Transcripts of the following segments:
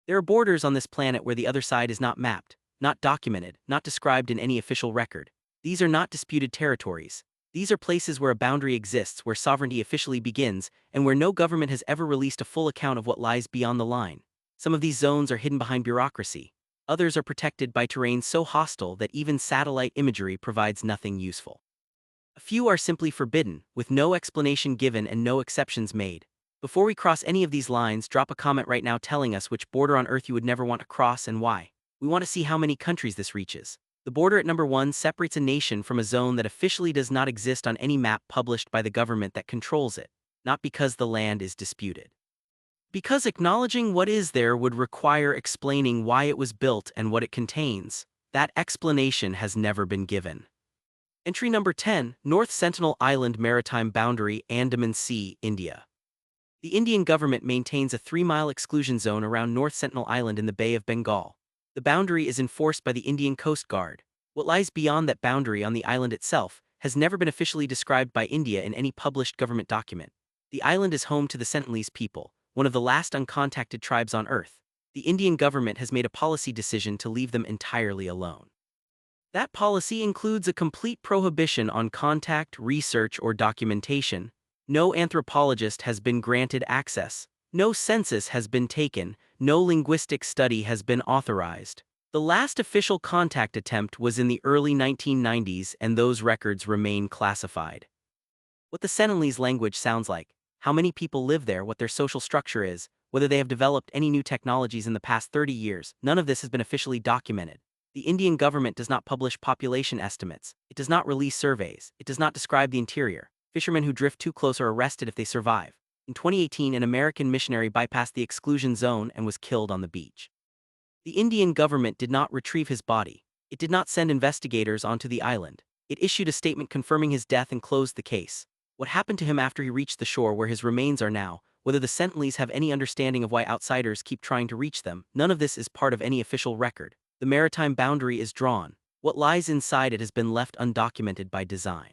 There are borders on this planet where the other side is not mapped, not documented, not described in any official record. These are not disputed territories. These are places where a boundary exists, where sovereignty officially begins, and where no government has ever released a full account of what lies beyond the line. Some of these zones are hidden behind bureaucracy. Others are protected by terrain so hostile that even satellite imagery provides nothing useful. A few are simply forbidden, with no explanation given and no exceptions made. Before we cross any of these lines, drop a comment right now telling us which border on Earth you would never want to cross and why. We want to see how many countries this reaches. The border at number 1 separates a nation from a zone that officially does not exist on any map published by the government that controls it, not because the land is disputed. Because acknowledging what is there would require explaining why it was built and what it contains. That explanation has never been given. Entry number 10, North Sentinel Island Maritime Boundary, Andaman Sea, India. The Indian government maintains a 3-mile exclusion zone around North Sentinel Island in the Bay of Bengal. The boundary is enforced by the Indian Coast Guard. What lies beyond that boundary on the island itself has never been officially described by India in any published government document. The island is home to the Sentinelese people, one of the last uncontacted tribes on Earth. The Indian government has made a policy decision to leave them entirely alone. That policy includes a complete prohibition on contact, research, or documentation. No anthropologist has been granted access. No census has been taken. No linguistic study has been authorized. The last official contact attempt was in the early 1990s, and those records remain classified. What the Sentinelese language sounds like, how many people live there, what their social structure is, whether they have developed any new technologies in the past 30 years, none of this has been officially documented. The Indian government does not publish population estimates. It does not release surveys. It does not describe the interior. Fishermen who drift too close are arrested if they survive. In 2018, an American missionary bypassed the exclusion zone and was killed on the beach. The Indian government did not retrieve his body. It did not send investigators onto the island. It issued a statement confirming his death and closed the case. What happened to him after he reached the shore where his remains are now, whether the Sentinelese have any understanding of why outsiders keep trying to reach them, none of this is part of any official record. The maritime boundary is drawn. What lies inside it has been left undocumented by design.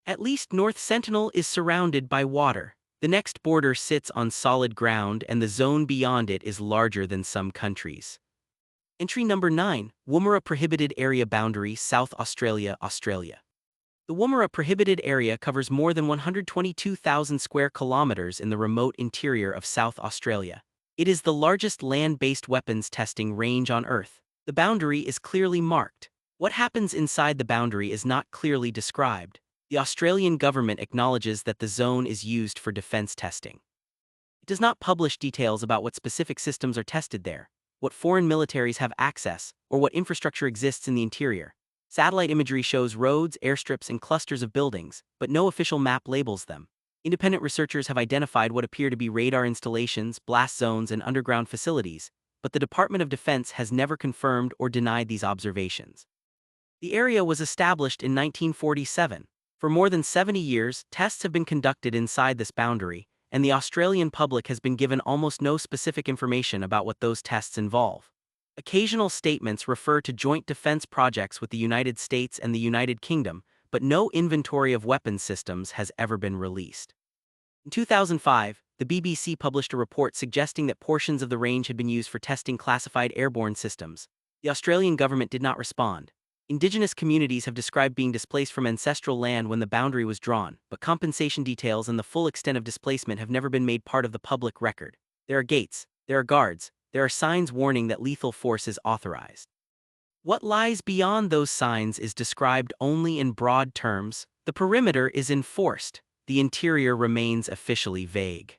At least North Sentinel is surrounded by water. The next border sits on solid ground, and the zone beyond it is larger than some countries. Entry number 9, Woomera Prohibited Area Boundary, South Australia, Australia. The Woomera Prohibited Area covers more than 122,000 square kilometers in the remote interior of South Australia. It is the largest land-based weapons testing range on Earth. The boundary is clearly marked. What happens inside the boundary is not clearly described. The Australian government acknowledges that the zone is used for defense testing. It does not publish details about what specific systems are tested there, what foreign militaries have access, or what infrastructure exists in the interior. Satellite imagery shows roads, airstrips, and clusters of buildings, but no official map labels them. Independent researchers have identified what appear to be radar installations, blast zones, and underground facilities, but the Department of Defense has never confirmed or denied these observations. The area was established in 1947. For more than 70 years, tests have been conducted inside this boundary, and the Australian public has been given almost no specific information about what those tests involve. Occasional statements refer to joint defense projects with the United States and the United Kingdom, but no inventory of weapons systems has ever been released. In 2005, the BBC published a report suggesting that portions of the range had been used for testing classified airborne systems. The Australian government did not respond. Indigenous communities have described being displaced from ancestral land when the boundary was drawn, but compensation details and the full extent of displacement have never been made part of the public record. There are gates, there are guards, there are signs warning that lethal force is authorized. What lies beyond those signs is described only in broad terms. The perimeter is enforced. The interior remains officially vague.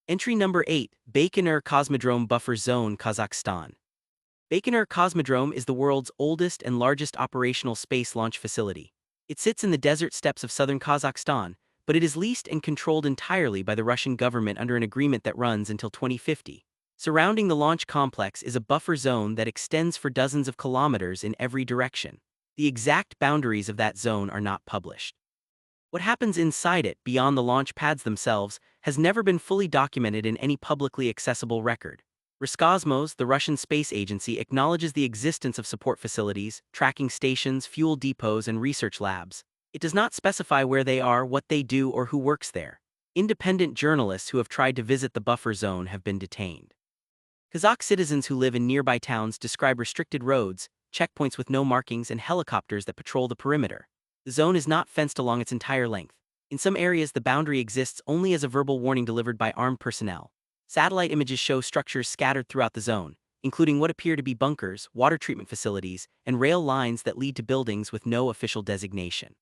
Entry number 8, Baikonur Cosmodrome Buffer Zone, Kazakhstan. Baikonur Cosmodrome is the world's oldest and largest operational space launch facility. It sits in the desert steppes of southern Kazakhstan, but it is leased and controlled entirely by the Russian government under an agreement that runs until 2050. Surrounding the launch complex is a buffer zone that extends for dozens of kilometers in every direction. The exact boundaries of that zone are not published. What happens inside it, beyond the launch pads themselves, has never been fully documented in any publicly accessible record. Roscosmos, the Russian space agency, acknowledges the existence of support facilities, tracking stations, fuel depots, and research labs. It does not specify where they are, what they do, or who works there. Independent journalists who have tried to visit the buffer zone have been detained. Kazakh citizens who live in nearby towns describe restricted roads, checkpoints with no markings, and helicopters that patrol the perimeter. The zone is not fenced along its entire length. In some areas, the boundary exists only as a verbal warning delivered by armed personnel. Satellite images show structures scattered throughout the zone, including what appear to be bunkers, water treatment facilities, and rail lines that lead to buildings with no official designation.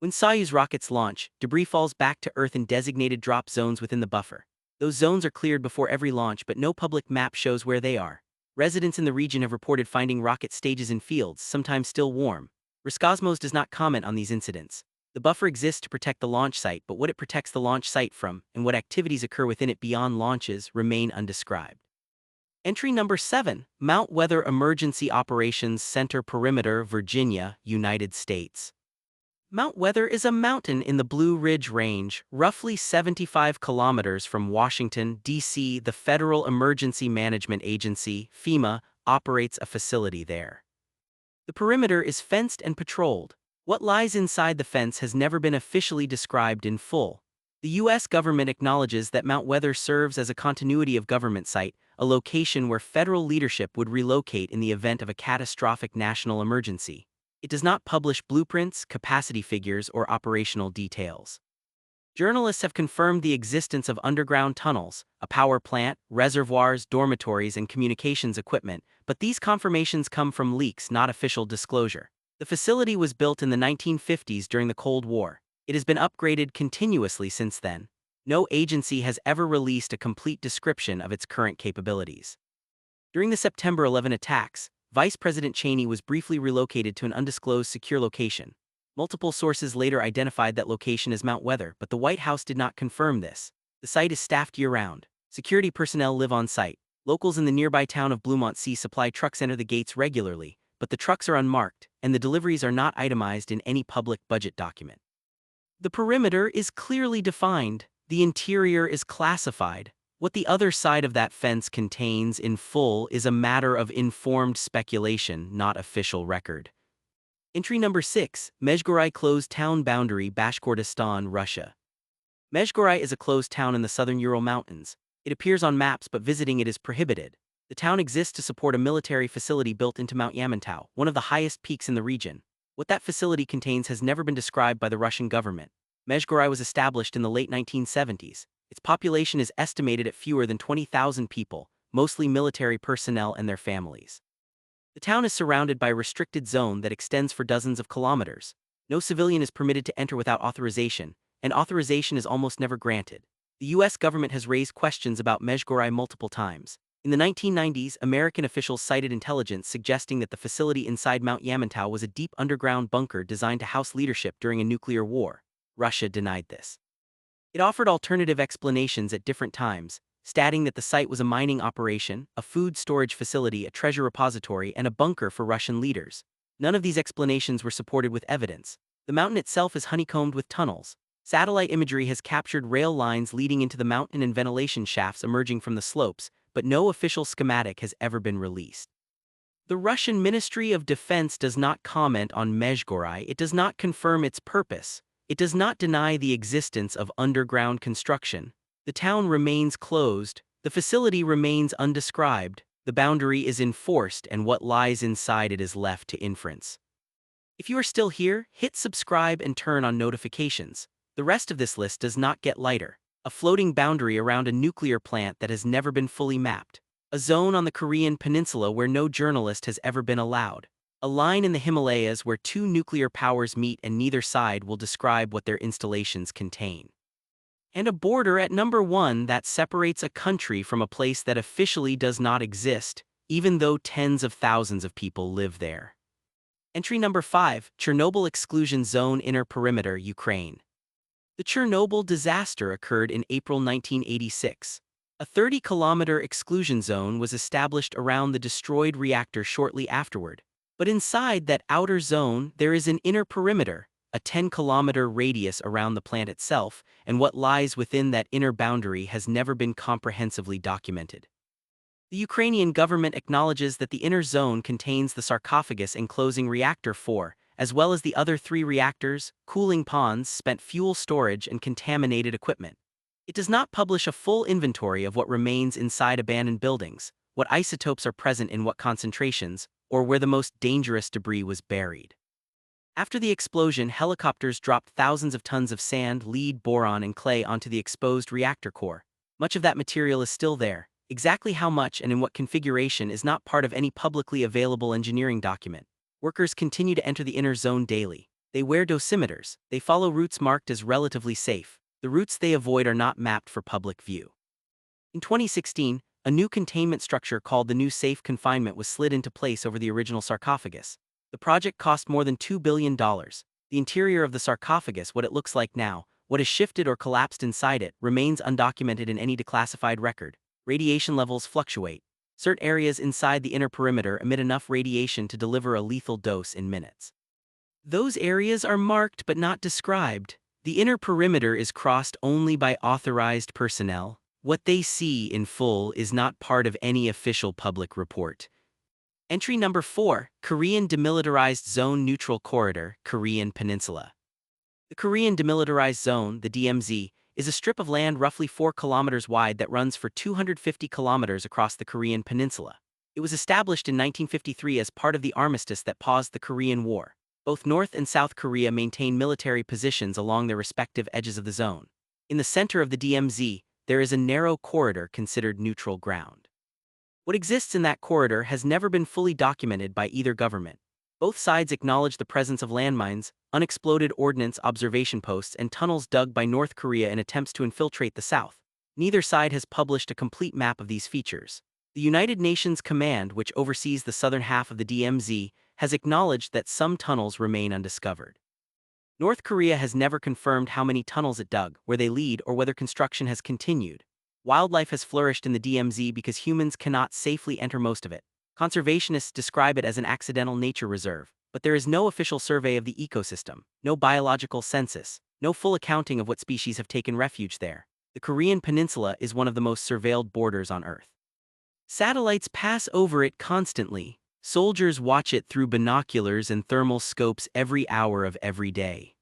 When Soyuz rockets launch, debris falls back to Earth in designated drop zones within the buffer. Those zones are cleared before every launch, but no public map shows where they are. Residents in the region have reported finding rocket stages in fields, sometimes still warm. Roscosmos does not comment on these incidents. The buffer exists to protect the launch site, but what it protects the launch site from, and what activities occur within it beyond launches, remain undescribed. Entry number 7, Mount Weather Emergency Operations Center, Perimeter, Virginia, United States. Mount Weather is a mountain in the Blue Ridge Range, roughly 75 kilometers from Washington, D.C. The Federal Emergency Management Agency, FEMA, operates a facility there. The perimeter is fenced and patrolled. What lies inside the fence has never been officially described in full. The U.S. government acknowledges that Mount Weather serves as a continuity of government site, a location where federal leadership would relocate in the event of a catastrophic national emergency. It does not publish blueprints, capacity figures, or operational details. Journalists have confirmed the existence of underground tunnels, a power plant, reservoirs, dormitories, and communications equipment, but these confirmations come from leaks, not official disclosure. The facility was built in the 1950s during the Cold War. It has been upgraded continuously since then. No agency has ever released a complete description of its current capabilities. During the September 11 attacks, Vice President Cheney was briefly relocated to an undisclosed secure location. Multiple sources later identified that location as Mount Weather, but the White House did not confirm this. The site is staffed year-round. Security personnel live on site. Locals in the nearby town of Bluemont Sea supply trucks enter the gates regularly, but the trucks are unmarked, and the deliveries are not itemized in any public budget document. The perimeter is clearly defined. The interior is classified. What the other side of that fence contains in full is a matter of informed speculation, not official record. Entry number 6, Mezhgorai Closed Town Boundary, Bashkortostan, Russia. Mezhgorai is a closed town in the southern Ural Mountains. It appears on maps, but visiting it is prohibited. The town exists to support a military facility built into Mount Yamantau, one of the highest peaks in the region. What that facility contains has never been described by the Russian government. Mezhgorai was established in the late 1970s. Its population is estimated at fewer than 20,000 people, mostly military personnel and their families. The town is surrounded by a restricted zone that extends for dozens of kilometers. No civilian is permitted to enter without authorization, and authorization is almost never granted. The U.S. government has raised questions about Mezhgorai multiple times. In the 1990s, American officials cited intelligence suggesting that the facility inside Mount Yamantau was a deep underground bunker designed to house leadership during a nuclear war. Russia denied this. It offered alternative explanations at different times, stating that the site was a mining operation, a food storage facility, a treasure repository, and a bunker for Russian leaders. None of these explanations were supported with evidence. The mountain itself is honeycombed with tunnels. Satellite imagery has captured rail lines leading into the mountain and ventilation shafts emerging from the slopes, but no official schematic has ever been released. The Russian Ministry of Defense does not comment on Mezhgorai. It does not confirm its purpose. It does not deny the existence of underground construction. The town remains closed. The facility remains undescribed. The boundary is enforced, and what lies inside it is left to inference. If you are still here, hit subscribe and turn on notifications. The rest of this list does not get lighter. A floating boundary around a nuclear plant that has never been fully mapped. A zone on the Korean peninsula where no journalist has ever been allowed. A line in the Himalayas where two nuclear powers meet and neither side will describe what their installations contain. And a border at number 1 that separates a country from a place that officially does not exist, even though tens of thousands of people live there. Entry number 5, Chernobyl Exclusion Zone, Inner Perimeter, Ukraine. The Chernobyl disaster occurred in April 1986. A 30-kilometer exclusion zone was established around the destroyed reactor shortly afterward. But inside that outer zone, there is an inner perimeter, a 10-kilometer radius around the plant itself, and what lies within that inner boundary has never been comprehensively documented. The Ukrainian government acknowledges that the inner zone contains the sarcophagus enclosing Reactor 4, as well as the other 3 reactors, cooling ponds, spent fuel storage, and contaminated equipment. It does not publish a full inventory of what remains inside abandoned buildings. what isotopes are present in what concentrations, or where the most dangerous debris was buried. After the explosion, helicopters dropped thousands of tons of sand, lead, boron, and clay onto the exposed reactor core. Much of that material is still there. Exactly how much and in what configuration is not part of any publicly available engineering document. Workers continue to enter the inner zone daily. They wear dosimeters. They follow routes marked as relatively safe. The routes they avoid are not mapped for public view. In 2016, a new containment structure called the New Safe Confinement was slid into place over the original sarcophagus. The project cost more than $2 billion. The interior of the sarcophagus, what it looks like now, what has shifted or collapsed inside it, remains undocumented in any declassified record. Radiation levels fluctuate. Certain areas inside the inner perimeter emit enough radiation to deliver a lethal dose in minutes. Those areas are marked but not described. The inner perimeter is crossed only by authorized personnel. What they see in full is not part of any official public report. Entry number 4, Korean Demilitarized Zone Neutral Corridor, Korean Peninsula. The Korean Demilitarized Zone, the DMZ, is a strip of land roughly 4 kilometers wide that runs for 250 kilometers across the Korean Peninsula. It was established in 1953 as part of the armistice that paused the Korean War. Both North and South Korea maintain military positions along their respective edges of the zone. In the center of the DMZ, there is a narrow corridor considered neutral ground. What exists in that corridor has never been fully documented by either government. Both sides acknowledge the presence of landmines, unexploded ordnance observation posts, and tunnels dug by North Korea in attempts to infiltrate the South. Neither side has published a complete map of these features. The United Nations Command, which oversees the southern half of the DMZ, has acknowledged that some tunnels remain undiscovered. North Korea has never confirmed how many tunnels it dug, where they lead, or whether construction has continued. Wildlife has flourished in the DMZ because humans cannot safely enter most of it. Conservationists describe it as an accidental nature reserve, but there is no official survey of the ecosystem, no biological census, no full accounting of what species have taken refuge there. The Korean Peninsula is one of the most surveilled borders on Earth. Satellites pass over it constantly. Soldiers watch it through binoculars and thermal scopes every hour of every day.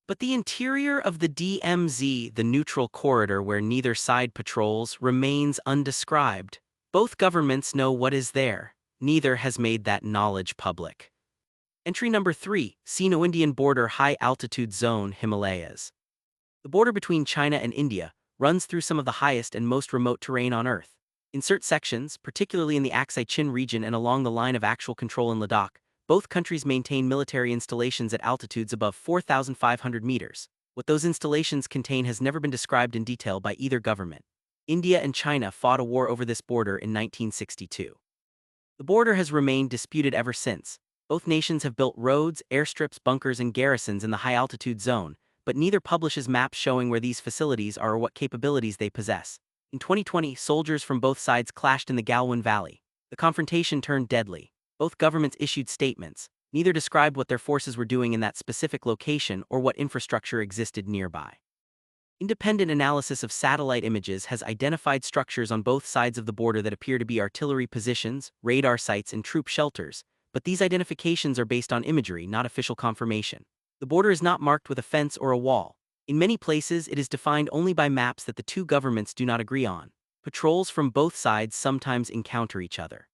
But the interior of the DMZ, the neutral corridor where neither side patrols, remains undescribed. Both governments know what is there. Neither has made that knowledge public. Entry number 3, Sino-Indian Border High Altitude Zone, Himalayas. The border between China and India runs through some of the highest and most remote terrain on Earth. In certain sections, particularly in the Aksai Chin region and along the line of actual control in Ladakh, both countries maintain military installations at altitudes above 4,500 meters. What those installations contain has never been described in detail by either government. India and China fought a war over this border in 1962. The border has remained disputed ever since. Both nations have built roads, airstrips, bunkers, and garrisons in the high-altitude zone, but neither publishes maps showing where these facilities are or what capabilities they possess. In 2020, soldiers from both sides clashed in the Galwan Valley. The confrontation turned deadly. Both governments issued statements. Neither described what their forces were doing in that specific location or what infrastructure existed nearby. Independent analysis of satellite images has identified structures on both sides of the border that appear to be artillery positions, radar sites, and troop shelters, but these identifications are based on imagery, not official confirmation. The border is not marked with a fence or a wall. In many places, it is defined only by maps that the two governments do not agree on. Patrols from both sides sometimes encounter each other.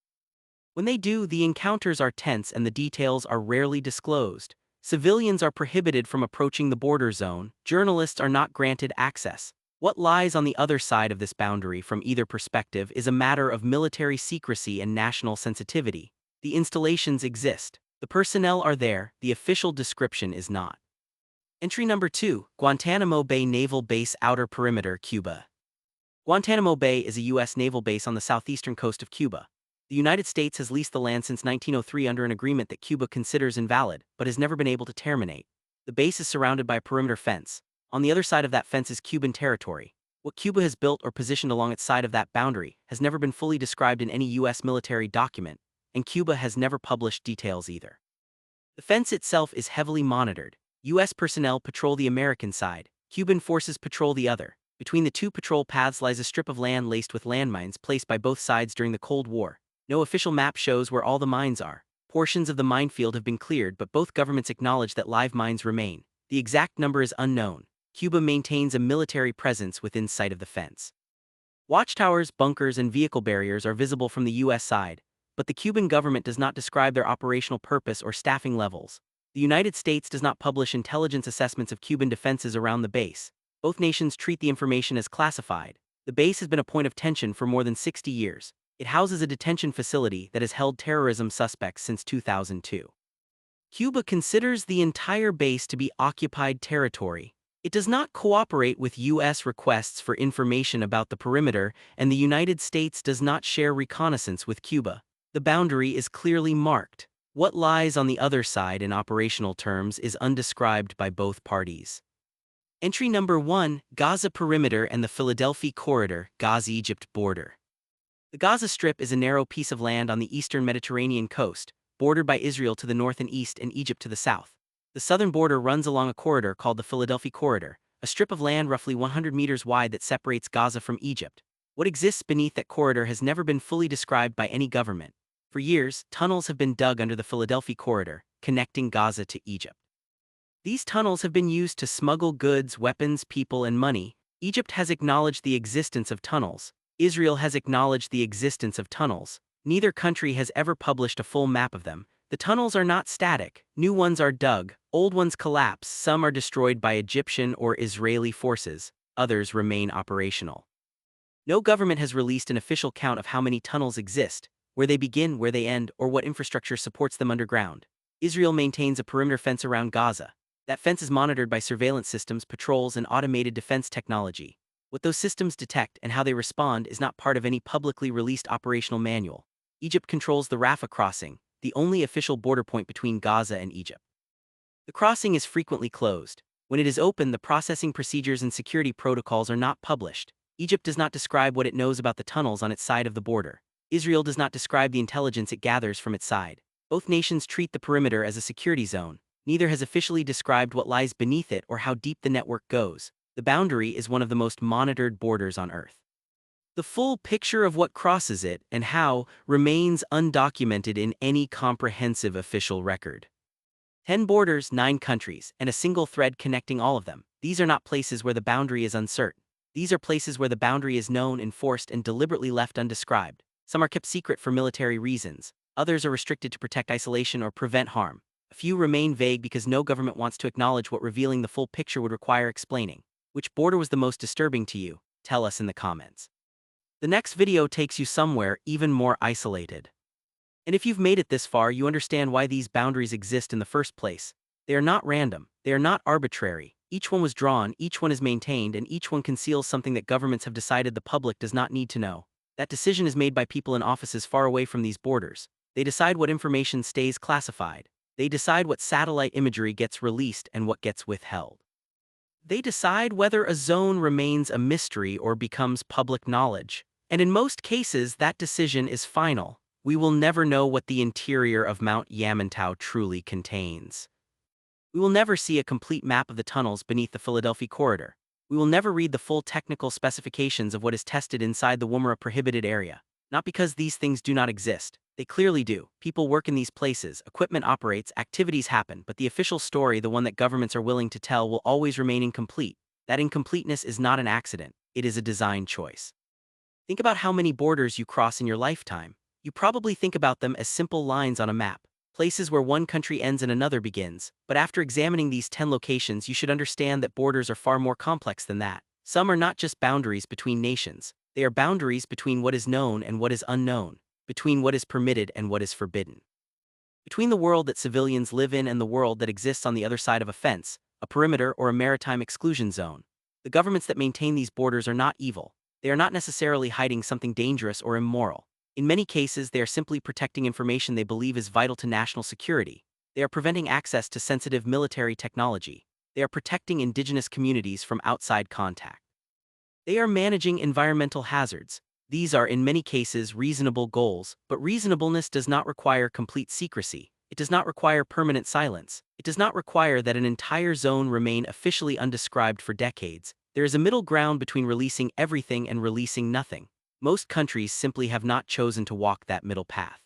When they do, the encounters are tense and the details are rarely disclosed. Civilians are prohibited from approaching the border zone. Journalists are not granted access. What lies on the other side of this boundary from either perspective is a matter of military secrecy and national sensitivity. The installations exist. The personnel are there. The official description is not. Entry number 2, Guantanamo Bay Naval Base Outer Perimeter, Cuba. Guantanamo Bay is a U.S. naval base on the southeastern coast of Cuba. The United States has leased the land since 1903 under an agreement that Cuba considers invalid, but has never been able to terminate. The base is surrounded by a perimeter fence. On the other side of that fence is Cuban territory. What Cuba has built or positioned along its side of that boundary has never been fully described in any U.S. military document, and Cuba has never published details either. The fence itself is heavily monitored. U.S. personnel patrol the American side, Cuban forces patrol the other. Between the two patrol paths lies a strip of land laced with landmines placed by both sides during the Cold War. No official map shows where all the mines are. Portions of the minefield have been cleared, but both governments acknowledge that live mines remain. The exact number is unknown. Cuba maintains a military presence within sight of the fence. Watchtowers, bunkers, and vehicle barriers are visible from the U.S. side, but the Cuban government does not describe their operational purpose or staffing levels. The United States does not publish intelligence assessments of Cuban defenses around the base. Both nations treat the information as classified. The base has been a point of tension for more than 60 years. It houses a detention facility that has held terrorism suspects since 2002. Cuba considers the entire base to be occupied territory. It does not cooperate with U.S. requests for information about the perimeter, and the United States does not share reconnaissance with Cuba. The boundary is clearly marked. What lies on the other side in operational terms is undescribed by both parties. Entry number 1, Gaza Perimeter and the Philadelphia Corridor, Gaza-Egypt border. The Gaza Strip is a narrow piece of land on the eastern Mediterranean coast, bordered by Israel to the north and east and Egypt to the south. The southern border runs along a corridor called the Philadelphia Corridor, a strip of land roughly 100 meters wide that separates Gaza from Egypt. What exists beneath that corridor has never been fully described by any government. For years, tunnels have been dug under the Philadelphia Corridor, connecting Gaza to Egypt. These tunnels have been used to smuggle goods, weapons, people, and money. Egypt has acknowledged the existence of tunnels. Israel has acknowledged the existence of tunnels. Neither country has ever published a full map of them. The tunnels are not static. New ones are dug, old ones collapse, some are destroyed by Egyptian or Israeli forces, others remain operational. No government has released an official count of how many tunnels exist, where they begin, where they end, or what infrastructure supports them underground. Israel maintains a perimeter fence around Gaza. That fence is monitored by surveillance systems, patrols, and automated defense technology. What those systems detect and how they respond is not part of any publicly released operational manual. Egypt controls the Rafah crossing, the only official border point between Gaza and Egypt. The crossing is frequently closed. When it is open, the processing procedures and security protocols are not published. Egypt does not describe what it knows about the tunnels on its side of the border. Israel does not describe the intelligence it gathers from its side. Both nations treat the perimeter as a security zone. Neither has officially described what lies beneath it or how deep the network goes. The boundary is one of the most monitored borders on Earth. The full picture of what crosses it and how remains undocumented in any comprehensive official record. 10 borders, 9 countries, and a single thread connecting all of them. These are not places where the boundary is uncertain. These are places where the boundary is known, enforced, and deliberately left undescribed. Some are kept secret for military reasons. Others are restricted to protect isolation or prevent harm. A few remain vague because no government wants to acknowledge what revealing the full picture would require explaining. Which border was the most disturbing to you? Tell us in the comments. The next video takes you somewhere even more isolated. And if you've made it this far, you understand why these boundaries exist in the first place. They are not random. They are not arbitrary. Each one was drawn, each one is maintained, and each one conceals something that governments have decided the public does not need to know. That decision is made by people in offices far away from these borders. They decide what information stays classified. They decide what satellite imagery gets released and what gets withheld. They decide whether a zone remains a mystery or becomes public knowledge. And in most cases, that decision is final. We will never know what the interior of Mount Yamantau truly contains. We will never see a complete map of the tunnels beneath the Philadelphia Corridor. We will never read the full technical specifications of what is tested inside the Woomera prohibited area. Not because these things do not exist. They clearly do. People work in these places, equipment operates, activities happen, but the official story, the one that governments are willing to tell, will always remain incomplete. That incompleteness is not an accident. It is a design choice. Think about how many borders you cross in your lifetime. You probably think about them as simple lines on a map, places where one country ends and another begins, but after examining these 10 locations, you should understand that borders are far more complex than that. Some are not just boundaries between nations. They are boundaries between what is known and what is unknown, between what is permitted and what is forbidden. Between the world that civilians live in and the world that exists on the other side of a fence, a perimeter, or a maritime exclusion zone. The governments that maintain these borders are not evil. They are not necessarily hiding something dangerous or immoral. In many cases, they are simply protecting information they believe is vital to national security. They are preventing access to sensitive military technology. They are protecting indigenous communities from outside contact. They are managing environmental hazards. These are in many cases reasonable goals, but reasonableness does not require complete secrecy. It does not require permanent silence. It does not require that an entire zone remain officially undescribed for decades. There is a middle ground between releasing everything and releasing nothing. Most countries simply have not chosen to walk that middle path.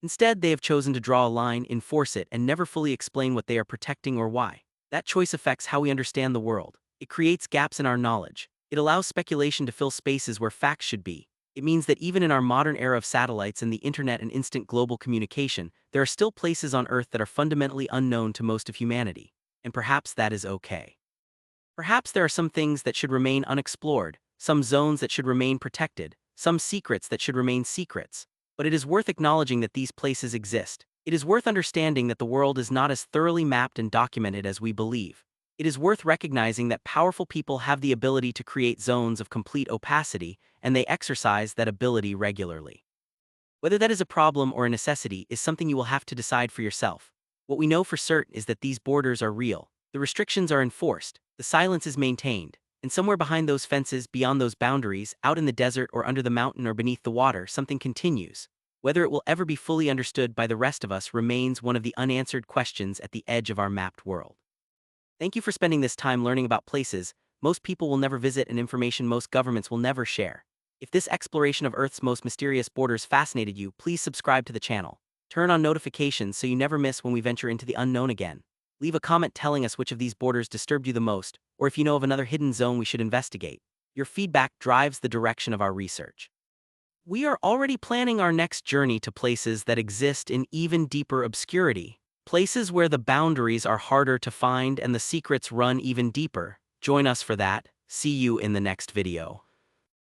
Instead, they have chosen to draw a line, enforce it, and never fully explain what they are protecting or why. That choice affects how we understand the world. It creates gaps in our knowledge. It allows speculation to fill spaces where facts should be. It means that even in our modern era of satellites and the internet and instant global communication, there are still places on Earth that are fundamentally unknown to most of humanity. And perhaps that is okay. Perhaps there are some things that should remain unexplored, some zones that should remain protected, some secrets that should remain secrets. But it is worth acknowledging that these places exist. It is worth understanding that the world is not as thoroughly mapped and documented as we believe. It is worth recognizing that powerful people have the ability to create zones of complete opacity, and they exercise that ability regularly. Whether that is a problem or a necessity is something you will have to decide for yourself. What we know for certain is that these borders are real. The restrictions are enforced, the silence is maintained, and somewhere behind those fences, beyond those boundaries, out in the desert or under the mountain or beneath the water, something continues. Whether it will ever be fully understood by the rest of us remains one of the unanswered questions at the edge of our mapped world. Thank you for spending this time learning about places most people will never visit and information most governments will never share. If this exploration of Earth's most mysterious borders fascinated you, please subscribe to the channel. Turn on notifications so you never miss when we venture into the unknown again. Leave a comment telling us which of these borders disturbed you the most, or if you know of another hidden zone we should investigate. Your feedback drives the direction of our research. We are already planning our next journey to places that exist in even deeper obscurity. Places where the boundaries are harder to find and the secrets run even deeper. Join us for that. See you in the next video.